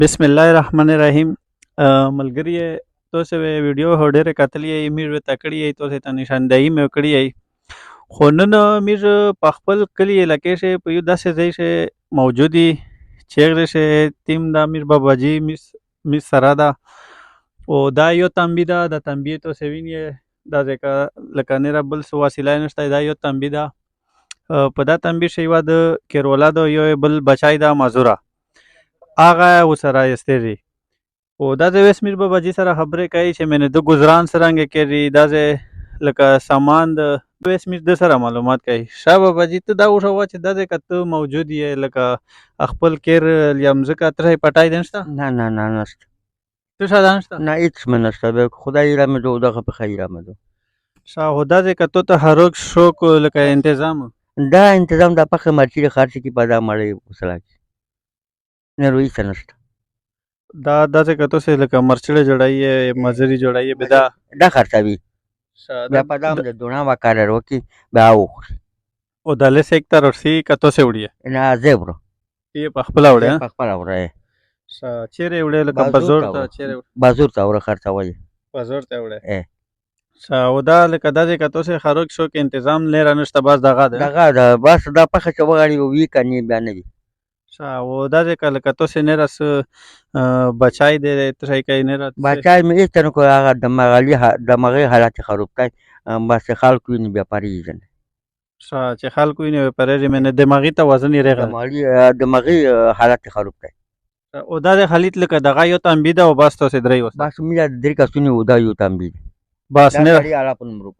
بسم الله الرحمن الرحیم. ملګری تاسو ویډیو ډېره کتلې مې ورته کړې تاسو ته نشاندهي مې کړې خو نن مې په خپل کلي علاقې شي په یو داسې ځای شي موجودي چیرې شي تیم د امیر باباجي مس سره ده او دا یو تنبیه ده د تنبیه تاسو وینئ دا ځکه لکه نره بل څه وسیله نشته دا یو تنبیه ده په دا تنبیه شي یوه د کیرولا د یو بل بچای ده مزوره هغه ورسره ایستېږي او دا ځای اوس میر باباجي سره خبرې کوي چې مینه د ګزران څرنګه کړي دا ځای لکه سامان د اوس میر د سره معلومات کوي. شاه باباجي ته دا وښوه چې دا ځای که ته موجود یې لکه خپل کیر یا مځکه ترې پټای دی نشته نه نشته څه شی دا نشته نه هیڅ مې نشته به خدای رحمدو دغه په خیر رحمدو شاه خو دا ځای که تو ته هروک شوق لکه انتظام دا انتظام د پخه مرچی خرچ کی پیدا مړی وسلا کی نه روی څه نشته دا ځای که تاسو لکه مرچړې جوړایي مزري جوړایي به دا خرڅوي بیا په دام د دونا وکړه وروکي بیا وخوري او د لس هکتار ورسي که تاسو وړي نه زبرو یې په خپل وړي په خپل وړي چیرې وړي لکه بازور ته چیرې بازور ته ور خرڅوي بازور ته وړي او دا لکه دا چې تاسو خروج شو کې تنظیم نه رانشته بس دغه بس دا پخه چې وغاړي وی کني بیا نه وي او دا چې لکه تاسو نه راس بچای دې ترې کوي نه راس بچای مې ته کو هغه د مغي حالت خراب کای بس خلکو نه بیا پریږي چې خلکو نه پرېږي مې دماغي توازن یې رغه دماغي حالت خراب کای او دا د خلیت لکه دغه یو تنبیه ده او بس تاسو درې وس بس مې درې کسونه ودا یو تنبیه بس نه سړی اعلی په نمبر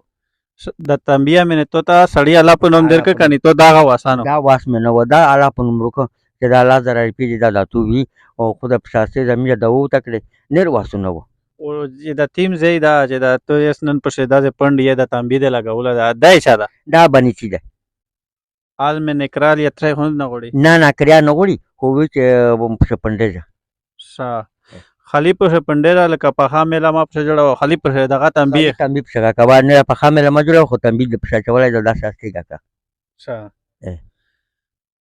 د تنبیه مې تو ته سړی اعلی په نوم درک کني تو دا واسانو دا واس مې نو دا اعلی په نمبر کو چې دا لا زره پیږي دا تو وی او خود په شاسته زمينه دا و تکړه نیر واسونه و او چې د تیم زی دا چې دا تو یې نن په شه د پند یې د تنبیه ده لګول دا دای شه دا بنی چی ده حال مې نکرال یې ترې هون نه غوړي نه کریا نه غوړي خو وی چې په پندې خلیپ پندرا لکه په خامله ما په جوړه خلیپ دغه تنبیه څنګه کبا نه په خامله ما جوړه خو تنبیه د پښه چولای د داسې استی کا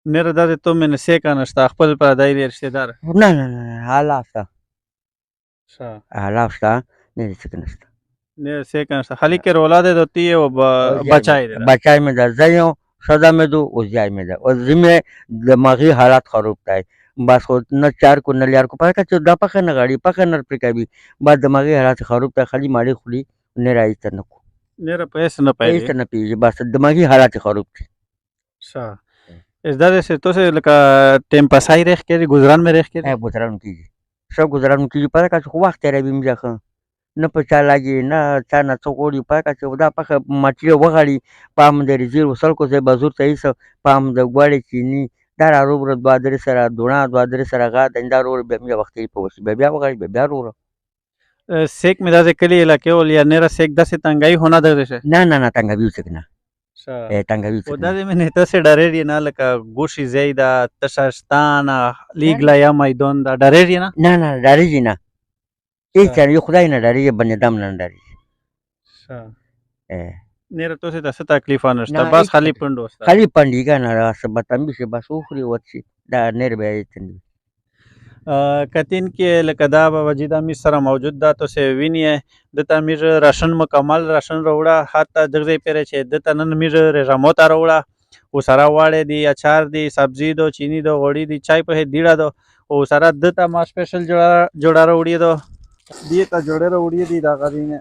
نه ردا ته مې نسې کنه خپل پر دای رشتہ دار نه حالاستا حالاستا نه څه نشته نه سې کنه خلی کې اولاد دوتی او بچای مې د ځایو صدا مې دو او ځای مې ده او زمې دماغي حالات خراب تای بس خو نه چار کو نه لیار کو پکې چې دا پخه نه غاړي پخه نه پر کوي بعد دماغي حالات خراب ته خلی ماړي خولي نه راځي نه کو نه را پیسې نه پیږي بس دماغي حالات خراب دي اس دا سے تو سے لکه ټیم پسای رخ کې گزاران مې رخ کې گزاران کیږي سب گزاران کیږي پر کا خو وخت راوي مځخه نه په چا لاګي نه چا نه څوکوري پر کا چې دا پخه ماټي وغړي پام د رزیر وسل کو زې بازور ته ایسه پام د غوړې چینی دا روبر دوا درې سره دونا دوا درې سره غا دندار ور به مې وخت په وسی بیا وغړي بیا ور سیک مې دا کلی علاقې ول یا نه سیک داسې تنګای هونه درشه نه تنګوي څه نه تنګوي او دا مې نه تاسو ډارې نه لکه ګوشي زیدا تشستان لیګلا یا میدان دا ډارې نه ډارې نه هیڅ یو خدای نه ډارې بنه دم نه ډارې نه تاسو ته څه تکلیف نشته بس خالی پندوسته خالی پندیګا نه راس بتم به بس اوخري وڅي دا نیر به ایتنی کتین کې لکه دا باباجي د امیر سره موجود ده تاسو وینئ د امیر راشن مکمل راشن وروړه حتی دغه پیره چې د تنن امیر رژامو ته وروړه او سره واړې دي اچار دي سبزی دو چینی دو غوړي دي چای په دیړه دو او سره د ته ما سپیشل جوړا وروړي دو دې ته جوړه وروړي دي دا غوینه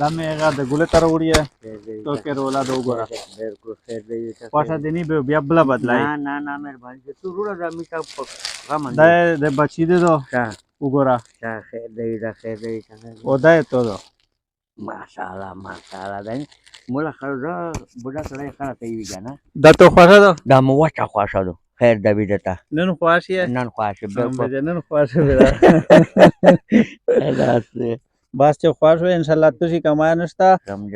دا مې هغه د ګوله تر وړي تو کې رولا دو ګورا بالکل خیر دی پښه دې نه بیا بل بدلای نه مهرباني ته روړه د میکا غمن دا د بچی دې دو وګورا خیر دی او دا ته دو ماشاءالله دا مولا خرجا بوډا سره خاطه وی کنه دا تو خوښه ده دا مو واچا خوښه ده خیر د ویدته نن خوښه نن خوښه به نن خوښه بس چې خوښ وي ان شاء الله تاسو کمای نشته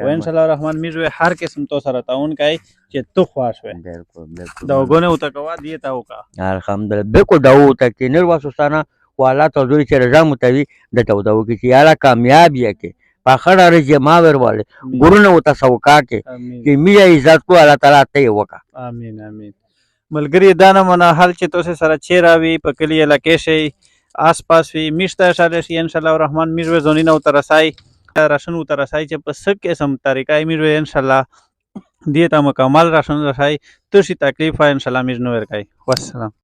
او ان شاء الله الرحمن میږي هر قسم تو سره تعاون کوي چې تو خوښ وي بالکل دا وګونه او تکوا دی تا وکا الحمدلله بالکل دا و ته کې نور واسوستانه والا ته دوی چې رضا متوي د تو دا و کې یالا کامیاب یې کې پخړه رځه ما ورواله ګورنه او تاسو کا کې چې میه عزت کو الله تعالی ته وکا امين ملګري دا نه منه حال چې تاسو سره چیرې وي په کلي علاقې شئ آس پاس وي میش ته اشاره شي انشاءالله الرحمن میش به ځانونه ورته رسای راشن ورته رسای چې په څه قسم طریقه میش به انشاءالله دې ته مکمل راشن رسای تاسو تکلیف انشاءالله میش نه ورکای والسلام